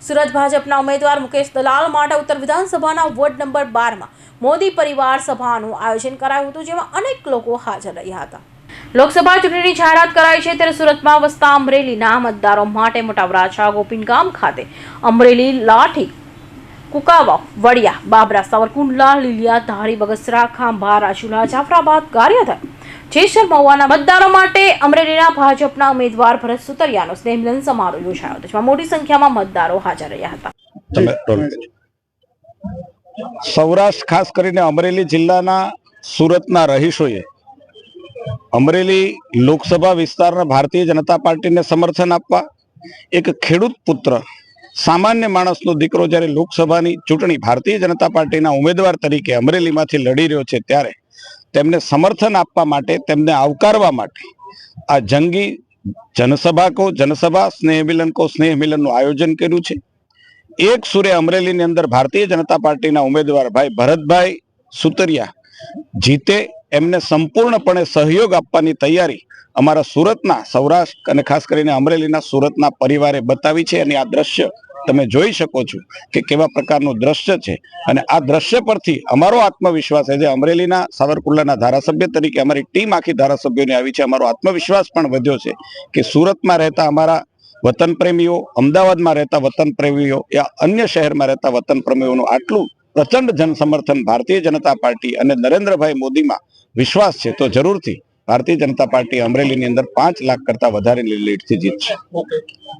સુરત ભાજપના ઉમેદવાર મુકેશ દલાલ માટે ઉત્તર વિધાનસભાના વોર્ડ નંબર 12 માં મોદી પરિવાર સભાનું આયોજન કરાયું હતું, જેમાં અનેક લોકો હાજર રહ્યા હતા। લોકસભા ચૂંટણીની જાહેરાત કરાઈ છે ત્યારે સુરતમાં વસતા અમરેલીના મતદારો માટે મોટા વરાછા ગોપીનગામ ખાતે અમરેલી, લાઠી, કુકાવા, વડિયા, બાબરા, સાવરકુંડલા, લીલિયા, ધારી, બગસરા, ખાંભા, રાજુલા, જાફરાબાદ, ગારિયાધાર, જેસર, મહુવાના મતદારો માટે અમરેલીના ભાજપના ઉમેદવાર ભરત સુતરિયાનો સ્નેહ મિલન સમારોહ યોજાયો હતો, જેમાં મોટી સંખ્યામાં મતદારો હાજર રહ્યા હતા। સૌરાષ્ટ્ર ખાસ કરીને અમરેલી જિલ્લાના સુરતના રહીશોએ અમરેલી લોકસભા વિસ્તારના ભારતીય જનતા પાર્ટીને સમર્થન આપવા એક ખેડૂત પુત્ર સામાન્ય માણસનો દીકરો જ્યારે લોકસભાની ચૂંટણી ભારતીય જનતા પાર્ટીના ઉમેદવાર તરીકે અમરેલીમાંથી લડી રહ્યો છે ત્યારે તેમને સમર્થન આપવા માટે, તેમને આવકારવા માટે આ જંગી જનસભા સ્નેહ મિલન કો સ્નેહ મિલનનું આયોજન કર્યું છે। એક સુરે અમરેલીની અંદર ભારતીય જનતા પાર્ટીના ઉમેદવાર ભાઈ ભરતભાઈ સુતરિયા જીતે એમને સંપૂર્ણપણે સહયોગ આપવાની તૈયારી અમારા સુરતના, સૌરાષ્ટ્ર અને ખાસ કરીને અમરેલીના સુરતના પરિવારે બતાવી છે। અને આ દ્રશ્ય તમે જોઈ શકો છો કે કેવા પ્રકારનું દ્રશ્ય છે અને આ દ્રશ્ય પરથી અમારો આત્મવિશ્વાસ છે, જે અમરેલીના સાવરકુંડલાના ધારાસભ્ય તરીકે અમારી ટીમ આખી ધારાસભ્યોની આવી છે, અમારો આત્મવિશ્વાસ પણ વધ્યો છે કે સુરતમાં રહેતા અમારા વતન પ્રેમીઓ, અમદાવાદમાં રહેતા વતન પ્રેમીઓ યા અન્ય શહેરમાં રહેતા વતન પ્રેમીઓનું આટલું પ્રચંડ જન સમર્થન ભારતીય જનતા પાર્ટી અને નરેન્દ્રભાઈ મોદીમાં વિશ્વાસ છે, તો જરૂરથી ભારતીય જનતા પાર્ટી અમરેલીની અંદર 5 લાખ કરતા વધારે લીડથી જીતશે।